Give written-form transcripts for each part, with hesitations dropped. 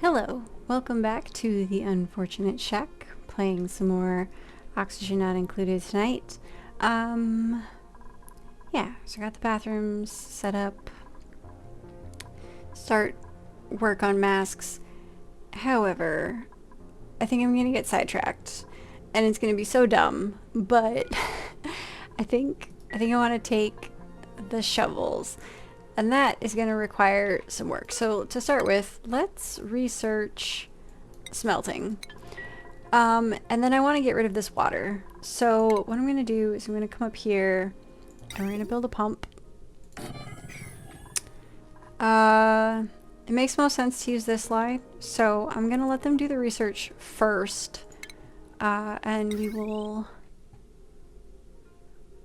Hello, welcome back to the Unfortunate Shack, playing some more Oxygen Not Included tonight. Yeah, so I got the bathrooms set up. Start work on masks. However, I think I'm gonna get sidetracked, and it's gonna be so dumb, but I think I want to take the shovels. And that is going to require some work. So to start with, let's research smelting. And then I want to get rid of this water. So what I'm going to do is I'm going to come up here and we're going to build a pump. It makes most sense to use this line. So I'm going to let them do the research first. And we will...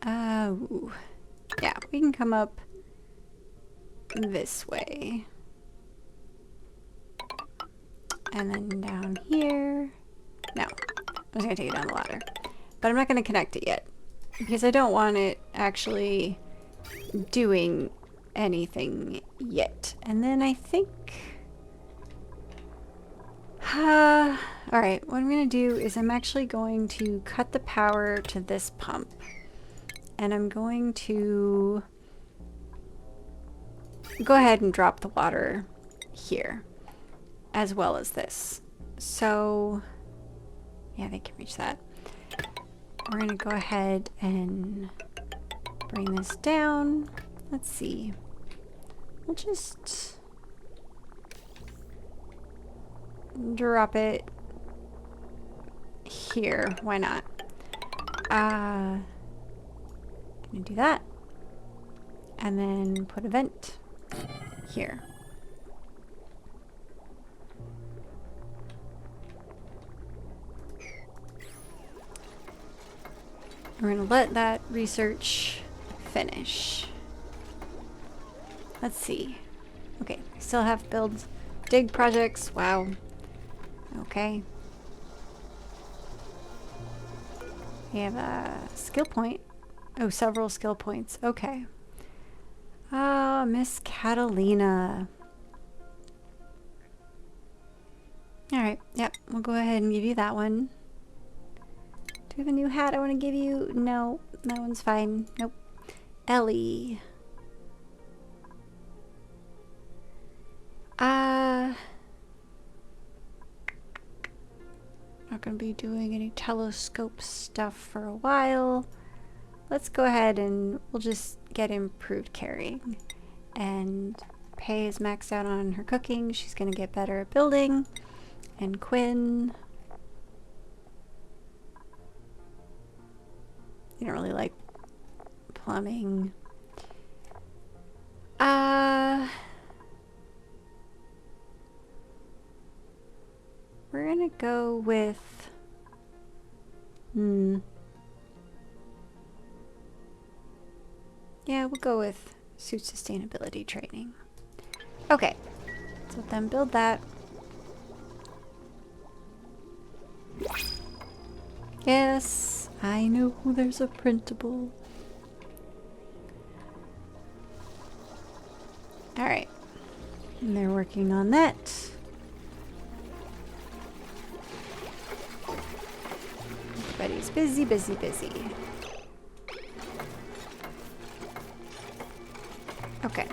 yeah, we can come up this way. And then down here. No, I was going to take it down the ladder. But I'm not going to connect it yet. Because I don't want it actually doing anything yet. And then I think... Alright, what I'm going to do is I'm actually going to cut the power to this pump. And I'm going to... go ahead and drop the water here as well as this. So yeah, they can reach that. We're gonna go ahead and bring this down. Let's see. We'll just drop it here. Why not? Gonna do that. And then put a vent here. We're going to let that research finish. Let's see. Okay, I still have build dig projects. Wow. Okay. We have a skill point. Oh, several skill points. Okay. Ah, Miss Catalina. Alright, yep, we'll go ahead and give you that one. Do you have a new hat I want to give you? No, that one's fine. Nope. Ellie. Not going to be doing any telescope stuff for a while. Let's go ahead and we'll just get improved carrying. And Pei is maxed out on her cooking. She's going to get better at building. And Quinn... you don't really like plumbing. We're going to go with... yeah, we'll go with suit sustainability training. Okay, so let them build that. Yes, I know there's a printable. Alright, and they're working on that. Everybody's busy, busy, busy. Okay.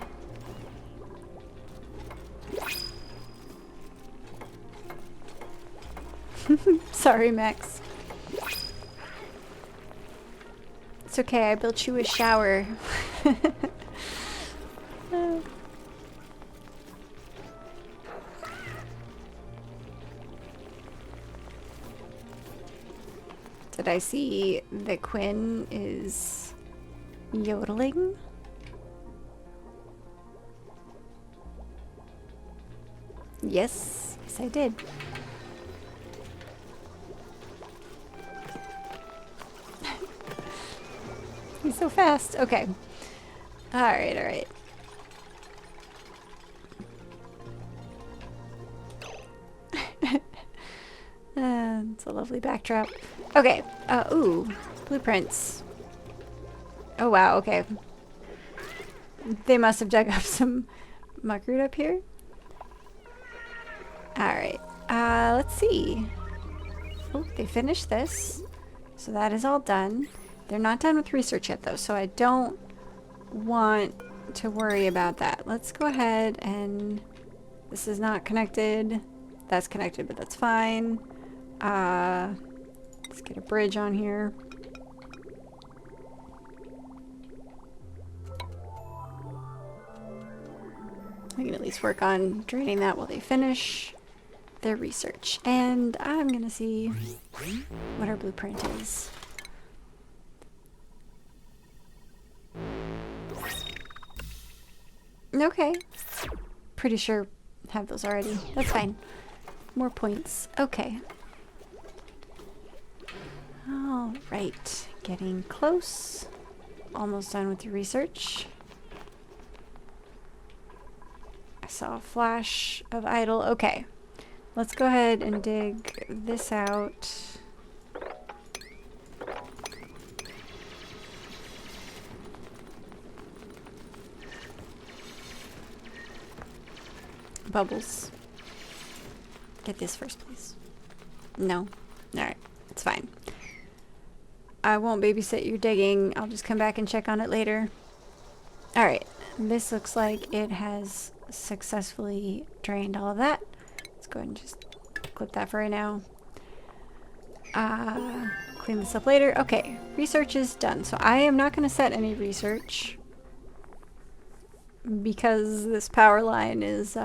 Sorry, Max. It's okay, I built you a shower. Did I see that Quinn is yodeling? Yes, yes I did. He's so fast. Okay. Alright, alright. It's a lovely backdrop. Okay. Ooh. Blueprints. Oh wow, okay. They must have dug up some muckroot up here. Alright, let's see. Oh, they finished this. So that is all done. They're not done with research yet though, so I don't want to worry about that. Let's go ahead and... This is not connected. That's connected, but that's fine. Let's get a bridge on here. We can at least work on draining that while they finish their research. And I'm gonna see what our blueprint is. Okay. Pretty sure I have those already. That's fine. More points. Okay. Alright. Getting close. Almost done with the research. I saw a flash of idle. Okay. Let's go ahead and dig this out. Bubbles. Get this first, please. No? Alright. It's fine. I won't babysit your digging. I'll just come back and check on it later. Alright. This looks like it has successfully drained all of that. Let's go ahead and just clip that for right now. Clean this up later. Okay. Research is done. So I am not going to set any research because this power line is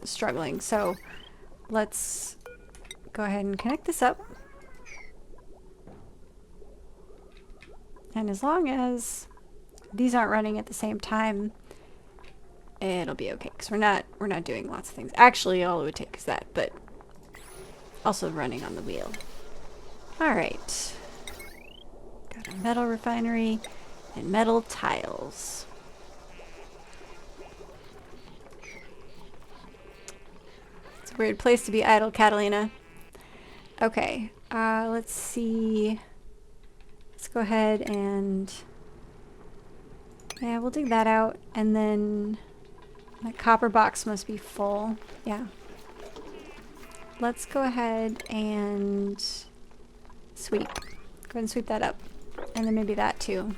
struggling. So let's go ahead and connect this up. And as long as these aren't running at the same time, it'll be okay. Because we're not doing lots of things. Actually, all it would take is that, but also running on the wheel. All right. Got a metal refinery and metal tiles. It's a weird place to be idle, Catalina. Okay. Let's see. Let's go ahead and... Yeah, we'll dig that out. And then... That copper box must be full. Yeah. Let's go ahead and... Sweep. Go ahead and sweep that up. And then maybe that too.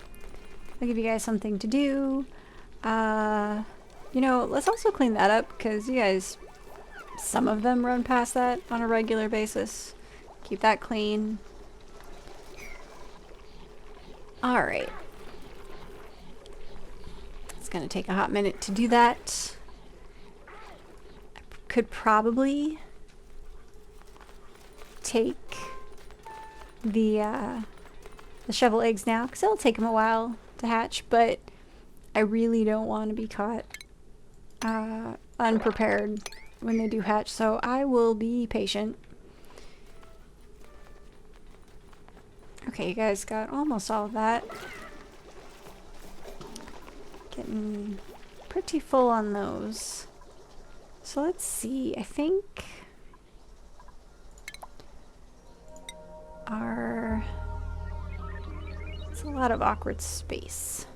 I'll give you guys something to do. You know, let's also clean that up, because you guys... Some of them run past that on a regular basis. Keep that clean. Alright. It's gonna take a hot minute to do that. I could probably take the shovel eggs now, because it'll take them a while to hatch, but I really don't want to be caught unprepared when they do hatch, so I will be patient. Okay, you guys got almost all of that. Getting pretty full on those. So let's see, I think it's a lot of awkward space.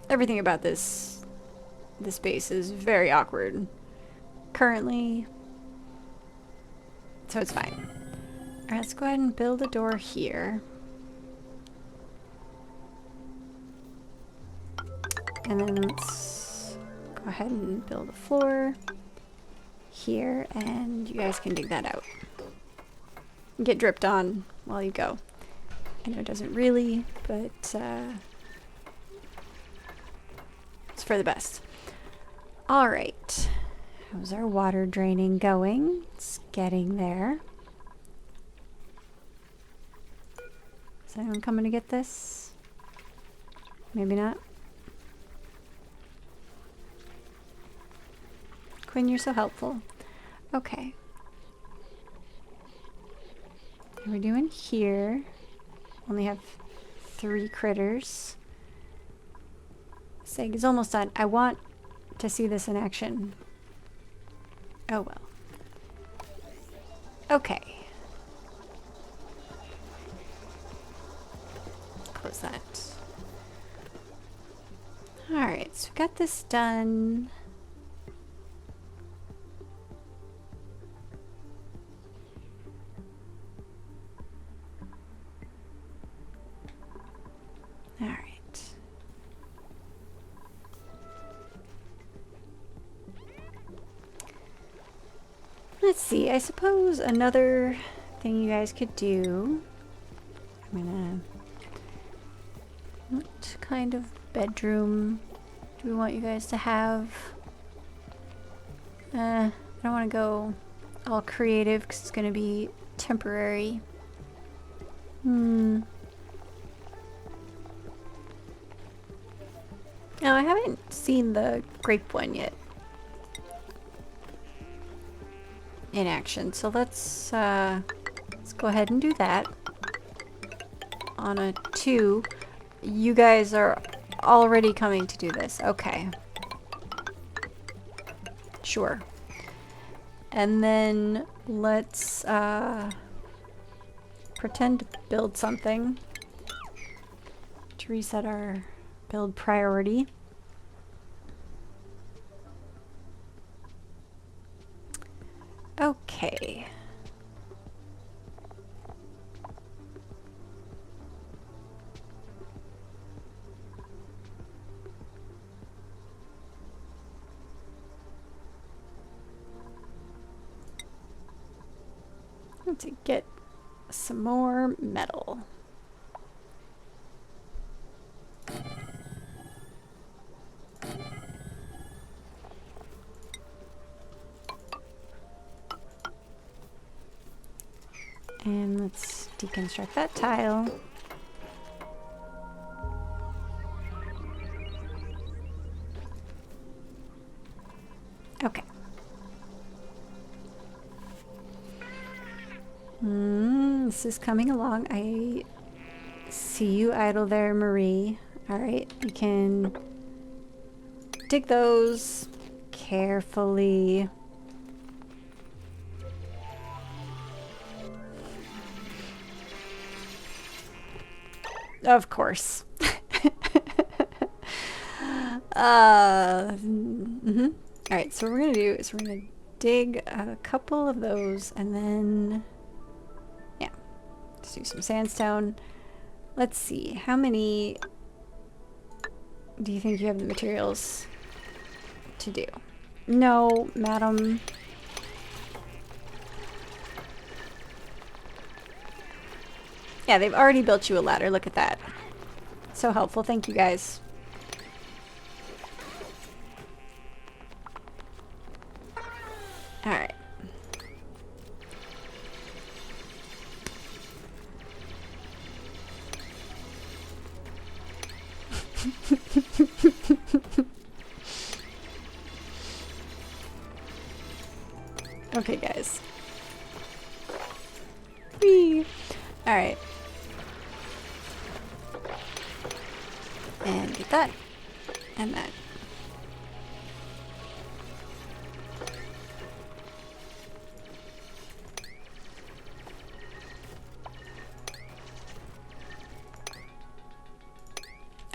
Everything about this space is very awkward currently. So it's fine. Alright, let's go ahead and build a door here. And then let's go ahead and build a floor here, and you guys can dig that out. Get dripped on while you go. I know it doesn't really, but it's for the best. Alright. How's our water draining going? It's getting there. Is anyone coming to get this? Maybe not. Quinn, you're so helpful. Okay. What are we doing here? Only have 3 critters. This egg is almost done. I want to see this in action. Oh well. Okay. Close that. Alright, so we got this done. Alright. Let's see, I suppose another thing you guys could do. I'm gonna... What kind of bedroom do we want you guys to have? I don't want to go all creative because it's gonna be temporary. No, I haven't seen the grape one yet in action, so let's go ahead and do that. On a 2, you guys are already coming to do this. Okay. Sure. And then let's pretend to build something to reset our build priority. Okay. To get some more metal. And let's deconstruct that tile. Okay. This is coming along. I see you idle there, Marie. Alright, you can dig those carefully. Of course. Alright, so what we're gonna do is we're gonna dig a couple of those and then do some sandstone. Let's see, how many do you think you have the materials to do? No, madam. Yeah, they've already built you a ladder. Look at that. So helpful. Thank you, guys. Alright. Okay, guys. Whee! Alright. And get that. And that.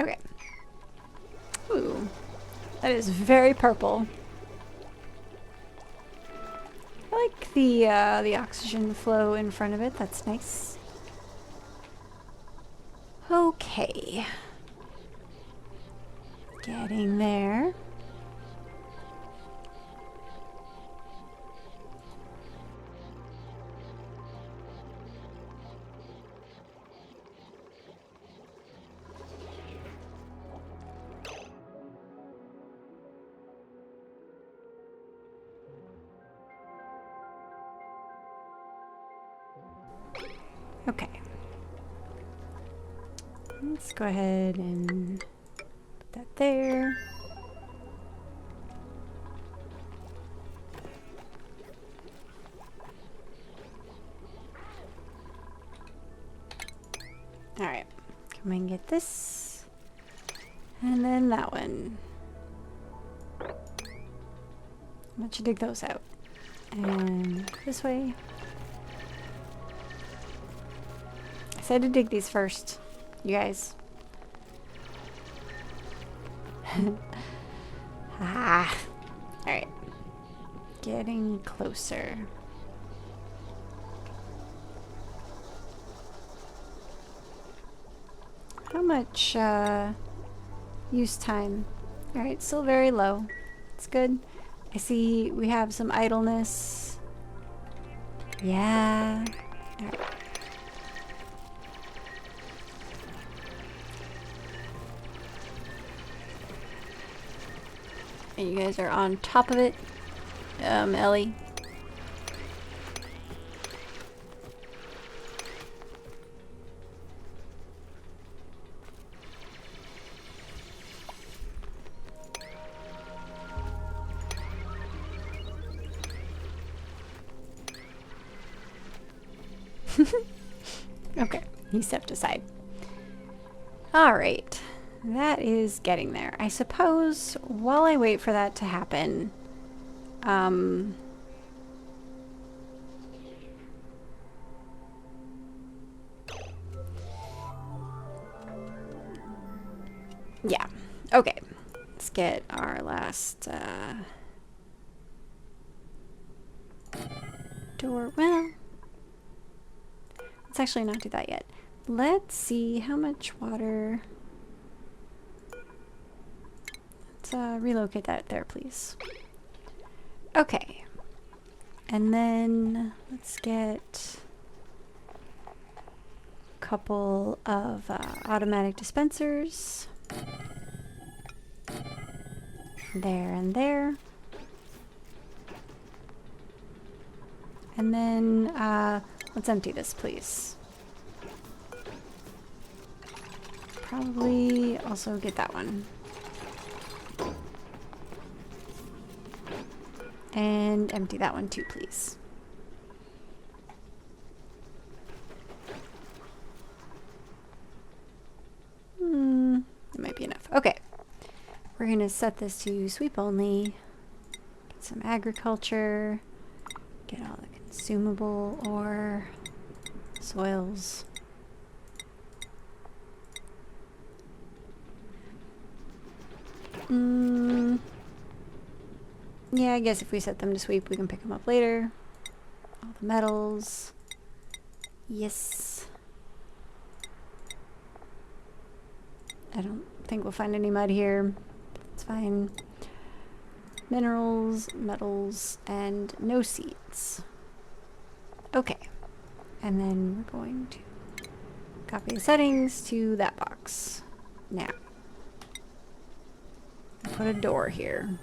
Okay. Ooh. That is very purple. I like the oxygen flow in front of it. That's nice. Okay. Getting there. Okay. Let's go ahead and put that there. Alright. Come and get this. And then that one. Let you dig those out. And this way. I said to dig these first, you guys. Ah. Alright. Getting closer. How much use time? Alright, still very low. It's good. I see we have some idleness. Yeah. Alright. And you guys are on top of it. Ellie. Okay, he stepped aside. Alright, that is getting there. I suppose while I wait for that to happen, yeah, okay. Let's get our last, door. Well, let's actually not do that yet. Let's see how much water. Let's relocate that there, please. Okay. And then let's get a couple of automatic dispensers. There and there. And then let's empty this, please. Probably also get that one. And empty that one too, please. That might be enough. Okay. We're gonna set this to sweep only. Get some agriculture. Get all the consumable ore. Soils. Yeah, I guess if we set them to sweep, we can pick them up later. All the metals. Yes. I don't think we'll find any mud here. It's fine. Minerals, metals, and no seeds. Okay. And then we're going to copy the settings to that box. Now. Put a door here.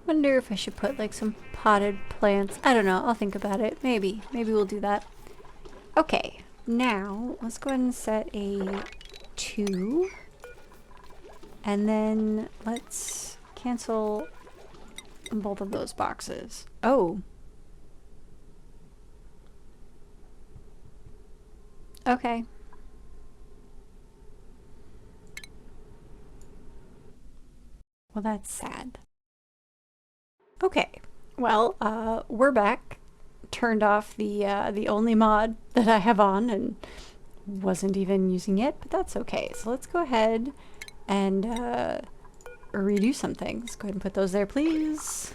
Wonder if I should put like some potted plants. I don't know. I'll think about it. Maybe. Maybe we'll do that. Okay. Now, let's go ahead and set a 2. And then let's cancel both of those boxes. Oh. Okay. Well, that's sad. Okay, well, we're back. Turned off the only mod that I have on and wasn't even using it, but that's okay. So let's go ahead and redo some things. Go ahead and put those there, please.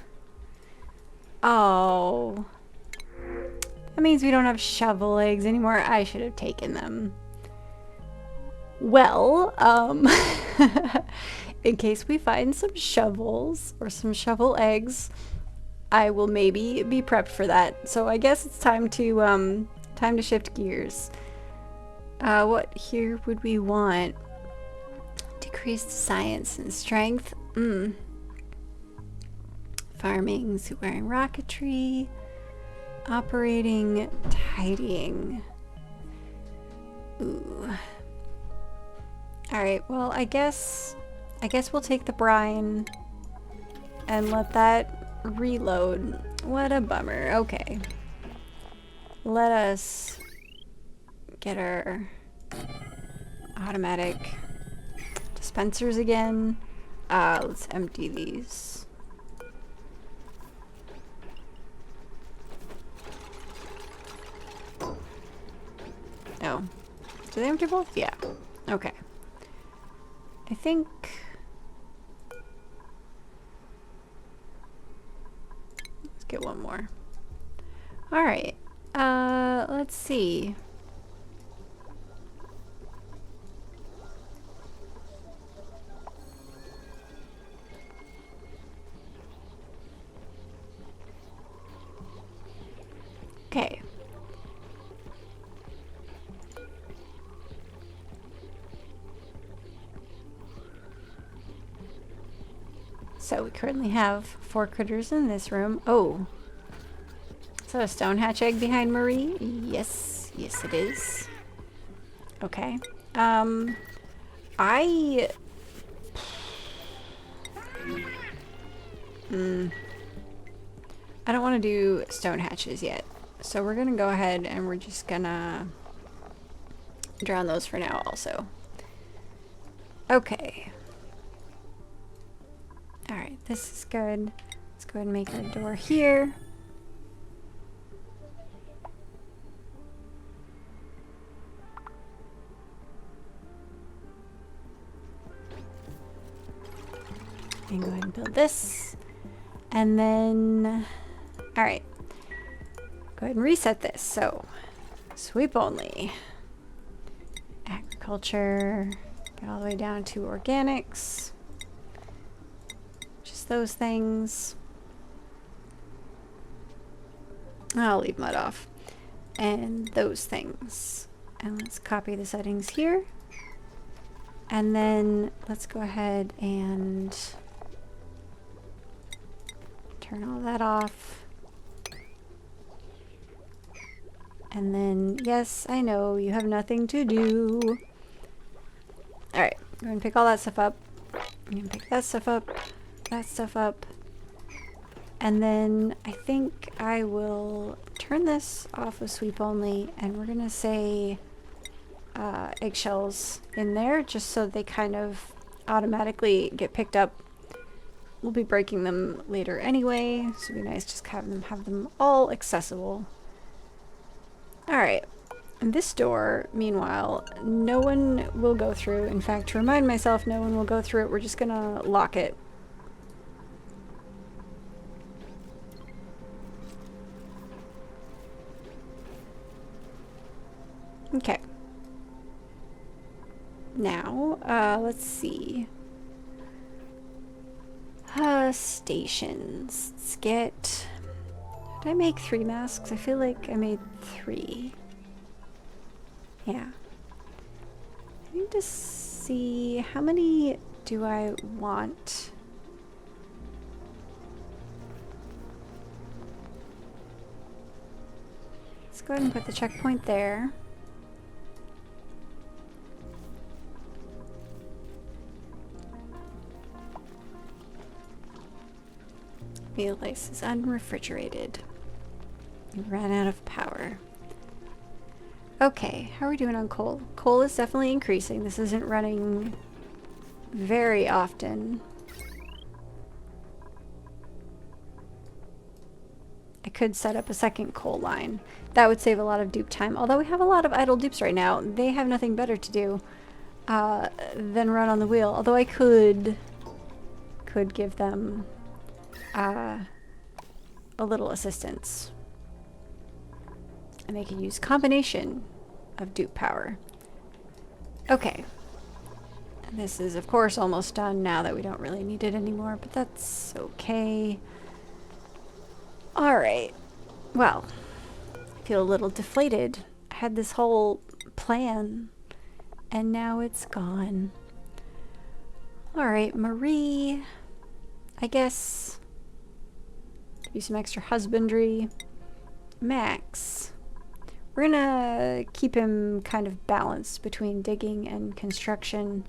Oh, that means we don't have shovel eggs anymore. I should have taken them. Well, in case we find some shovels or some shovel eggs, I will maybe be prepped for that. So I guess it's time to shift gears. What here would we want? Decreased science and strength. Farming, wearing rocketry, operating, tidying. Ooh. All right. Well, I guess we'll take the brine and let that reload. What a bummer. Okay. Let us get our automatic dispensers again. Let's empty these. Oh. Do they empty both? Yeah. Okay. I think... Let's get one more. Alright. Let's see. Okay. So we currently have 4 critters in this room. Oh. Is that a stone hatch egg behind Marie? Yes. Yes, it is. Okay. I... I don't want to do stone hatches yet. So we're going to go ahead and we're just going to drown those for now also. Okay. Alright, this is good. Let's go ahead and make a door here. And go ahead and build this. And then, alright. Go ahead and reset this. So, sweep only. Agriculture. Get all the way down to organics. Just those things. I'll leave mud off. And those things. And let's copy the settings here. And then let's go ahead and turn all that off. And then, yes, I know you have nothing to do. Alright, go ahead and pick all that stuff up. I'm gonna pick that stuff up, that stuff up. And then I think I will turn this off of sweep only, and we're gonna say eggshells in there just so they kind of automatically get picked up. We'll be breaking them later anyway, so it'd be nice just have them all accessible. Alright, and this door, meanwhile, no one will go through. In fact, to remind myself, no one will go through it. We're just gonna lock it. Okay. Now, let's see. Stations. Let's get... Did I make 3 masks? I feel like I made 3. Yeah. I need to see how many do I want. Let's go ahead and put the checkpoint there. Meal ice is unrefrigerated. We ran out of power. Okay, how are we doing on coal? Coal is definitely increasing. This isn't running very often. I could set up a second coal line. That would save a lot of dupe time. Although we have a lot of idle dupes right now. They have nothing better to do than run on the wheel. Although I could give them a little assistance. And they could use combination of dupe power. Okay. And this is, of course, almost done now that we don't really need it anymore, but that's okay. Alright. Well, I feel a little deflated. I had this whole plan, and now it's gone. Alright, Marie. I guess... do some extra husbandry. Max. We're gonna keep him kind of balanced between digging and construction.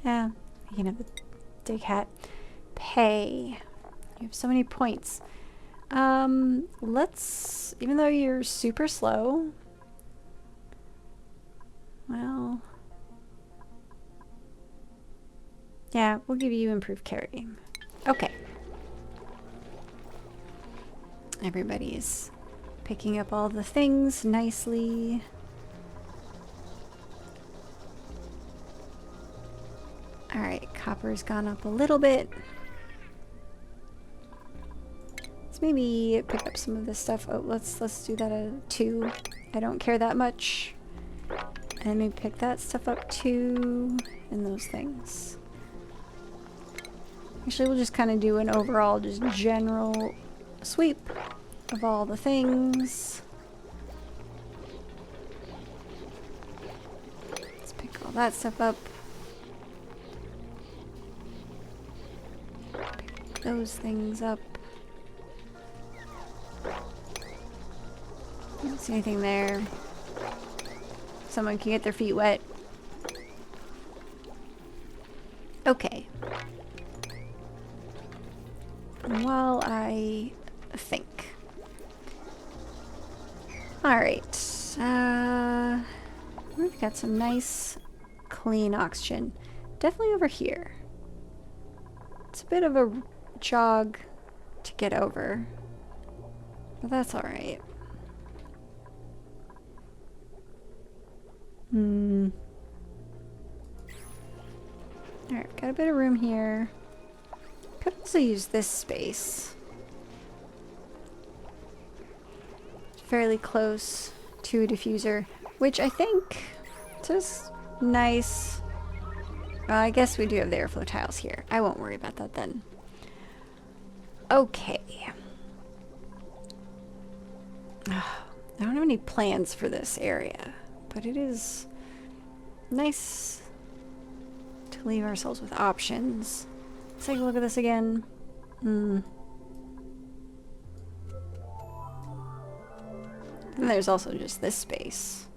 Yeah, you can have the dig hat. Pay. You have so many points. Let's, even though you're super slow, well, Yeah, we'll give you improved carrying. Okay. Everybody's picking up all the things nicely. Alright, copper's gone up a little bit. Let's maybe pick up some of this stuff. Oh, let's do that at 2. I don't care that much. And maybe pick that stuff up too, and those things. Actually, we'll just kind of do an overall, just general sweep of all the things. Let's pick all that stuff up. Pick those things up. I don't see anything there. Someone can get their feet wet. Okay. While I think. Alright. We've got some nice, clean oxygen. Definitely over here. It's a bit of a jog to get over. But that's alright. Alright, got a bit of room here. Could also use this space. Fairly close to a diffuser, which I think is just nice. I guess we do have the airflow tiles here. I won't worry about that then. Okay. I don't have any plans for this area, but it is nice to leave ourselves with options. Let's take a look at this again. And there's also just this space.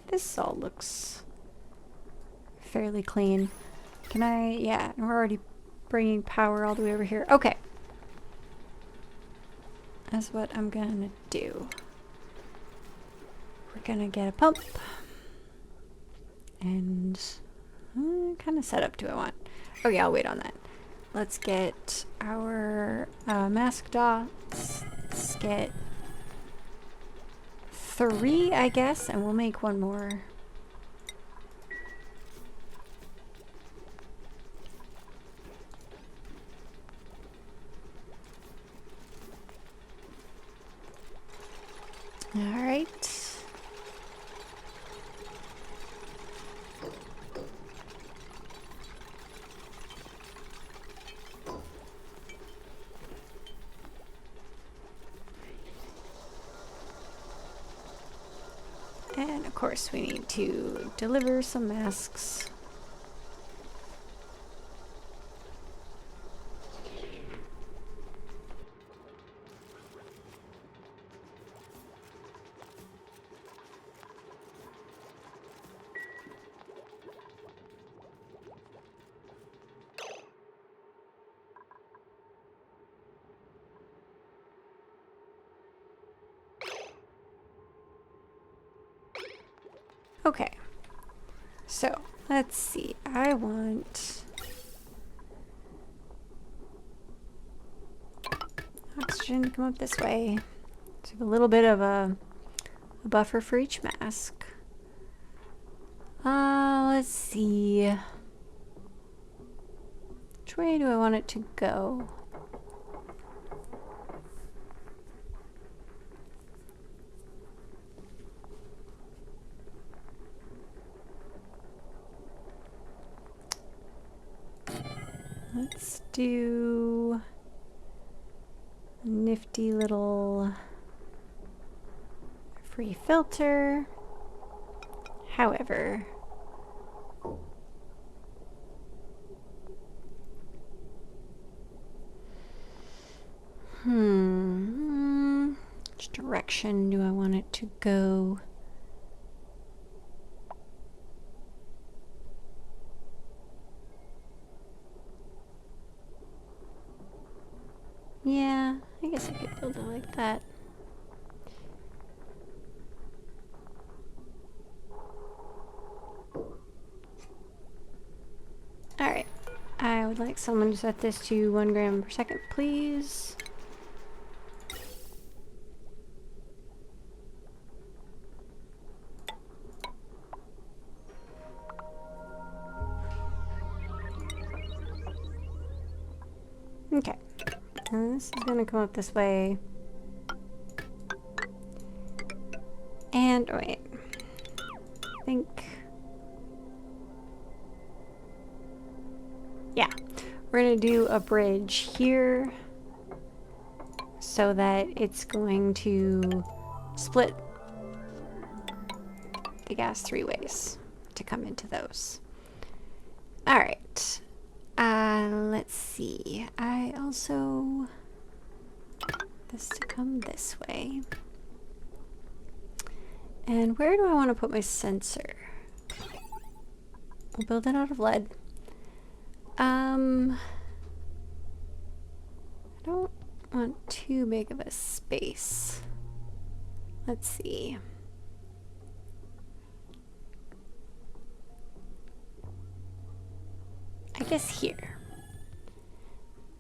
This all looks fairly clean. Can I? Yeah, and we're already bringing power all the way over here. Okay. That's what I'm gonna do. We're gonna get a pump. And what kind of setup do I want? Oh yeah, I'll wait on that. Let's get our mask dots. Let's get 3, I guess, and we'll make one more. All right. And of course we need to deliver some masks. Okay, so let's see. I want oxygen to come up this way. So we have a little bit of a buffer for each mask. Let's see. Which way do I want it to go? Let's do a nifty little free filter. However, which direction do I want it to go? Yeah, I guess I could build it like that. Alright. I would like someone to set this to 1 gram per second, please. Okay, and this is gonna come up this way. And, oh wait, I think, yeah, we're gonna do a bridge here so that it's going to split the gas 3 ways to come into those. All right. Let's see. I also this to come this way. And where do I want to put my sensor? We'll build it out of lead. I don't want too big of a space. Let's see. I guess here.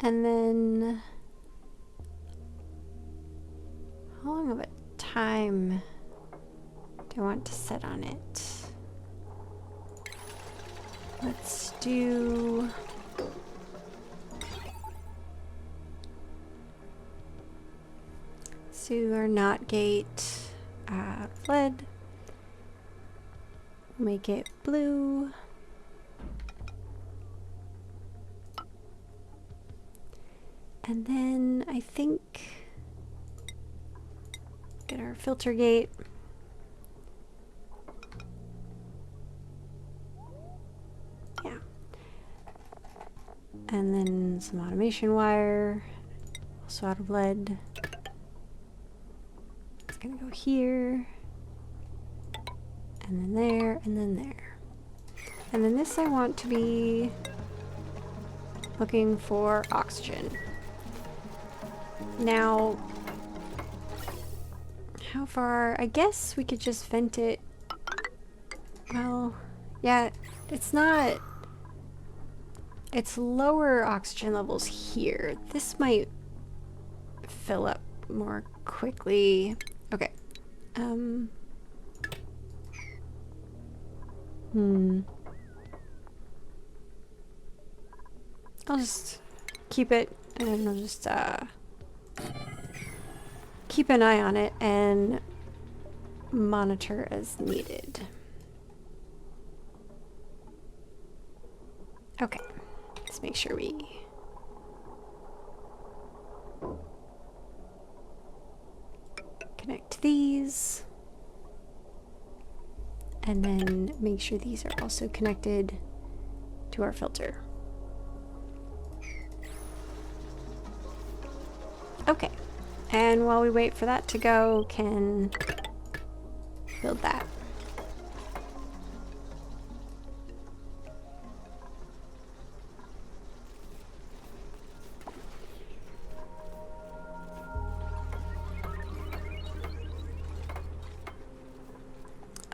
And then how long of a time do I want to set on it? Let's do sewer not gate lead. Make it blue. And then I think get our filter gate. Yeah. And then some automation wire, also out of lead. It's gonna go here, and then there, and then there. And then this I want to be looking for oxygen. Now, how far? I guess we could just vent it. Well, yeah, it's not. It's lower oxygen levels here. This might fill up more quickly. Okay. I'll just keep it, and I'll just keep an eye on it and monitor as needed. Okay, let's make sure we connect these, and then make sure these are also connected to our filter. Okay, and while we wait for that to go, can build that.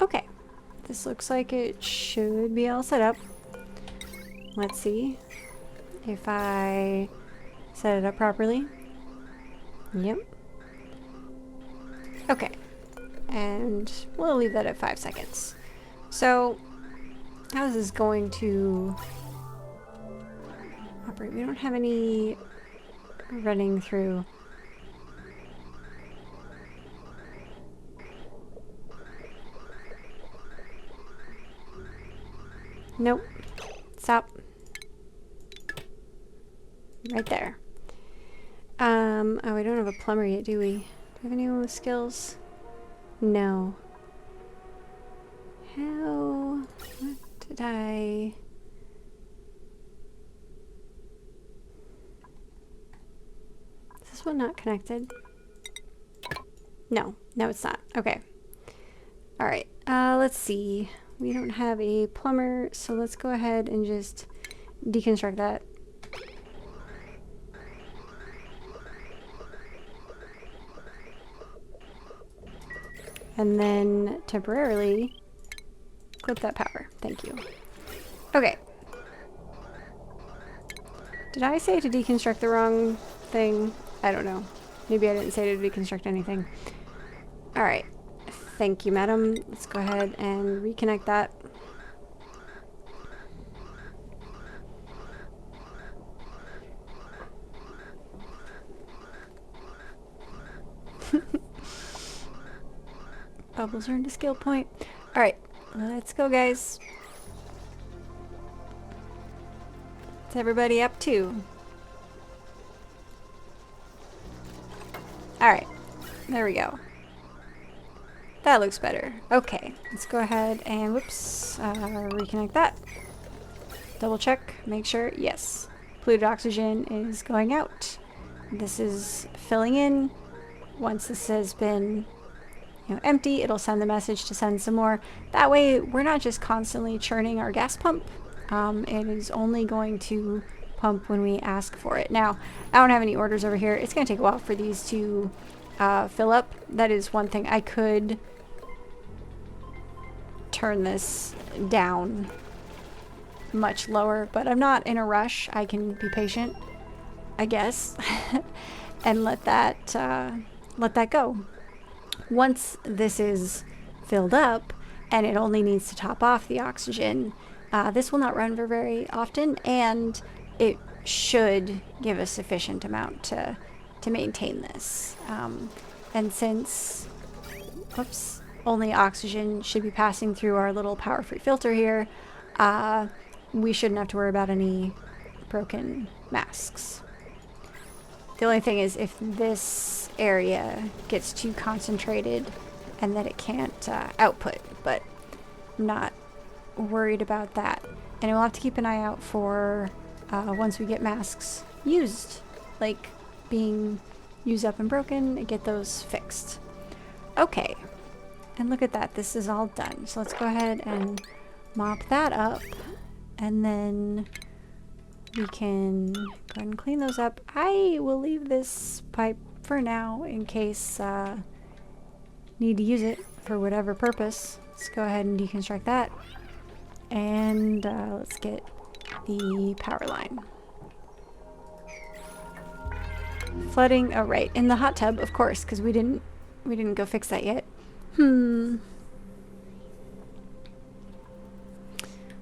Okay, this looks like it should be all set up. Let's see if I set it up properly. Yep. Okay, and we'll leave that at 5 seconds. So, how is this going to operate? We don't have any running through. Nope. Stop. Right there. Oh, we don't have a plumber yet, do we? Do we have anyone with skills? No. How? What did I... Is this one not connected? No. No, it's not. Okay. Alright. Let's see. We don't have a plumber, so let's go ahead and just deconstruct that. And then temporarily clip that power. Thank you. Okay. Did I say to deconstruct the wrong thing? I don't know. Maybe I didn't say to deconstruct anything. Alright. Thank you, madam. Let's go ahead and reconnect that. Bubbles earned a skill point. Alright, let's go, guys. What's everybody up to? Alright, there we go. That looks better. Okay, let's go ahead and, whoops, reconnect that. Double check, make sure, yes. Polluted oxygen is going out. This is filling in. Once this has been empty, it'll send the message to send some more. That way, we're not just constantly churning our gas pump. It is only going to pump when we ask for it. Now, I don't have any orders over here. It's going to take a while for these to fill up. That is one thing. I could turn this down much lower, but I'm not in a rush. I can be patient, I guess, and let that go. Once this is filled up and it only needs to top off the oxygen, this will not run for very often, and it should give a sufficient amount to maintain this. And since, whoops, only oxygen should be passing through our little power-free filter here, we shouldn't have to worry about any broken masks. The only thing is if this area gets too concentrated and that it can't output, but I'm not worried about that. And we'll have to keep an eye out for once we get masks used, like being used up and broken, get those fixed. Okay, and look at that, this is all done. So let's go ahead and mop that up, and then we can go ahead and clean those up. I will leave this pipe for now in case need to use it for whatever purpose. Let's go ahead and deconstruct that, and let's get the power line. Flooding, oh right, in the hot tub, of course, because we didn't go fix that yet.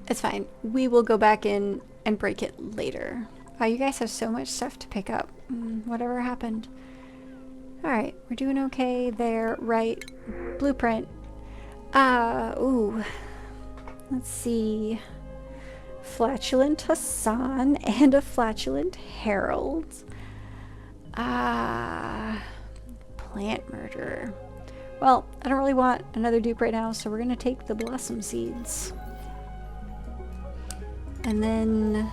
It's fine. We will go back in and break it later. Wow, you guys have so much stuff to pick up. Whatever happened. Alright, we're doing okay there, right? Blueprint. Ooh. Let's see. Flatulent Hassan and a flatulent Harold. Plant murderer. Well, I don't really want another dupe right now, so we're gonna take the blossom seeds. And then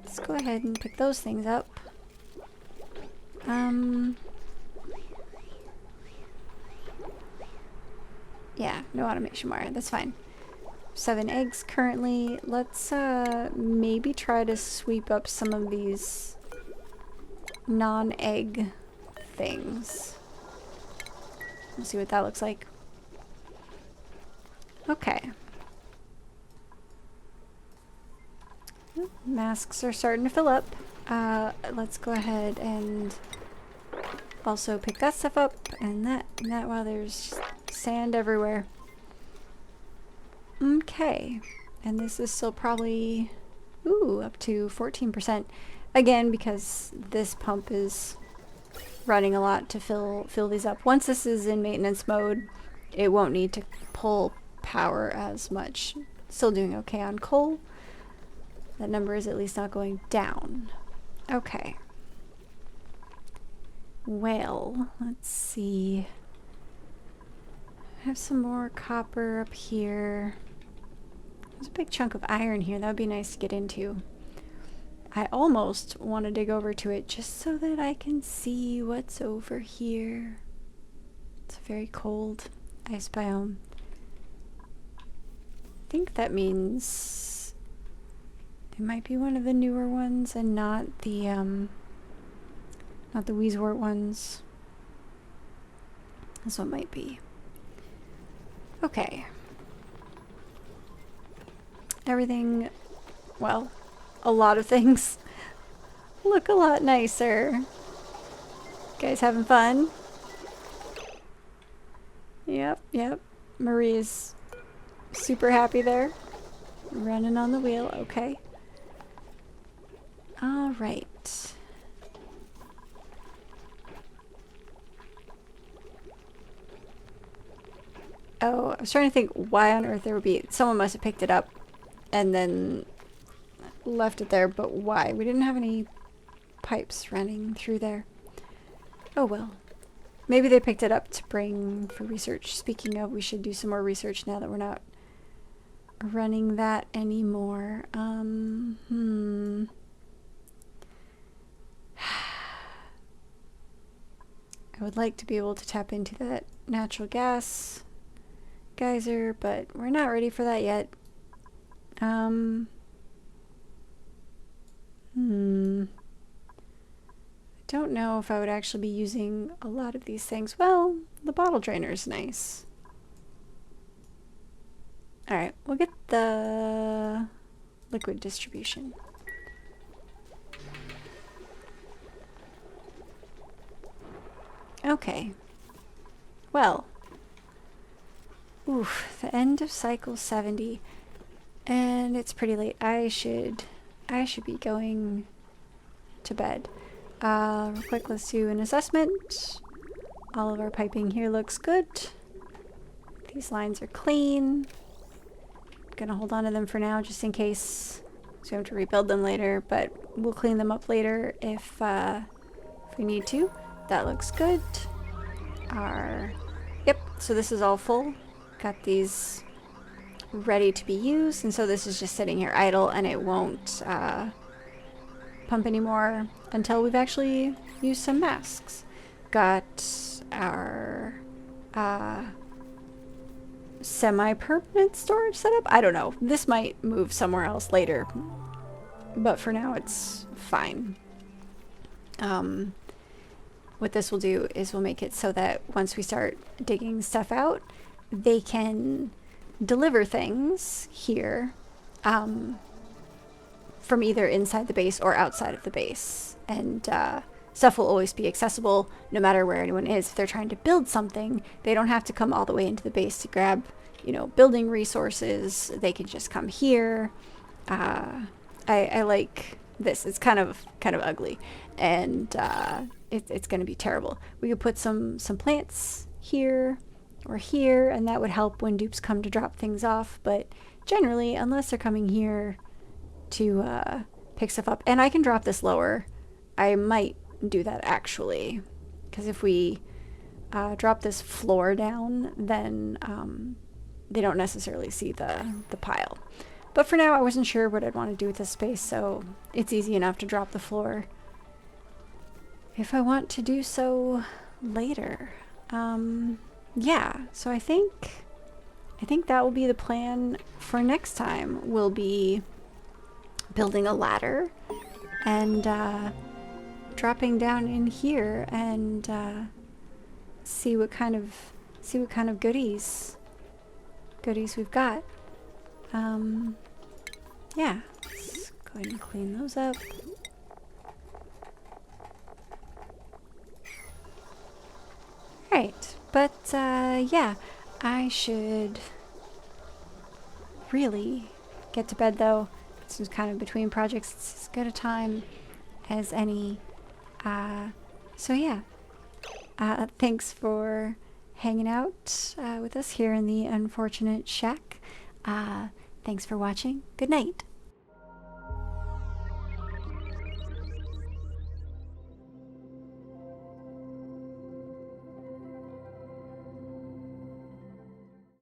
let's go ahead and pick those things up. Yeah, no automation wire, that's fine. 7 eggs currently. Let's maybe try to sweep up some of these non-egg things. We'll see what that looks like. Okay. Masks are starting to fill up. Let's go ahead and also pick that stuff up, and that. Wow, there's sand everywhere. Okay, and this is still probably, up to 14%. Again, because this pump is running a lot to fill these up. Once this is in maintenance mode, it won't need to pull power as much. Still doing okay on coal. That number is at least not going down. Okay. Well, let's see. I have some more copper up here. There's a big chunk of iron here. That would be nice to get into. I almost want to dig over to it just so that I can see what's over here. It's a very cold ice biome. I think that means it might be one of the newer ones and not the Wheezewort ones. This one might be. Okay. Everything well, a lot of things look a lot nicer. Guys having fun? Yep, yep. Marie's super happy there. Running on the wheel, okay. All right. Oh, I was trying to think why on earth there would be... Someone must have picked it up and then left it there, but why? We didn't have any pipes running through there. Oh well. Maybe they picked it up to bring for research. Speaking of, we should do some more research now that we're not running that anymore. I would like to be able to tap into that natural gas geyser, but we're not ready for that yet. I don't know if I would actually be using a lot of these things. Well, the bottle drainer is nice. Alright, we'll get the liquid distribution. Okay. Well. Oof, the end of cycle 70. And it's pretty late. I should be going to bed. Real quick, let's do an assessment. All of our piping here looks good. These lines are clean. Gonna hold on to them for now just in case, so we have to rebuild them later, but we'll clean them up later if we need to. That looks good. Yep, so this is all full. Got these ready to be used, and so this is just sitting here idle, and it won't pump anymore until we've actually used some masks. Got our semi-permanent storage setup? I don't know. This might move somewhere else later, but for now it's fine. What this will do is we'll make it so that once we start digging stuff out, they can deliver things here from either inside the base or outside of the base. And stuff will always be accessible no matter where anyone is. If they're trying to build something, they don't have to come all the way into the base to grab, you know, building resources. They can just come here. I like this. It's kind of ugly, and it's going to be terrible. We could put some plants here or here, and that would help when dupes come to drop things off. But generally, unless they're coming here to pick stuff up, and I can drop this lower. I might do that actually, because if we drop this floor down, then they don't necessarily see the pile. But for now, I wasn't sure what I'd want to do with this space, so it's easy enough to drop the floor if I want to do so later. Yeah, so I think that will be the plan for next time. We'll be building a ladder and dropping down in here and see what kind of goodies we've got. Yeah, let's go ahead and clean those up. Right, but yeah, I should really get to bed though. This is kind of between projects. It's as good a time as any. So yeah, thanks for hanging out with us here in the Unfortunate Shack. Thanks for watching. Good night.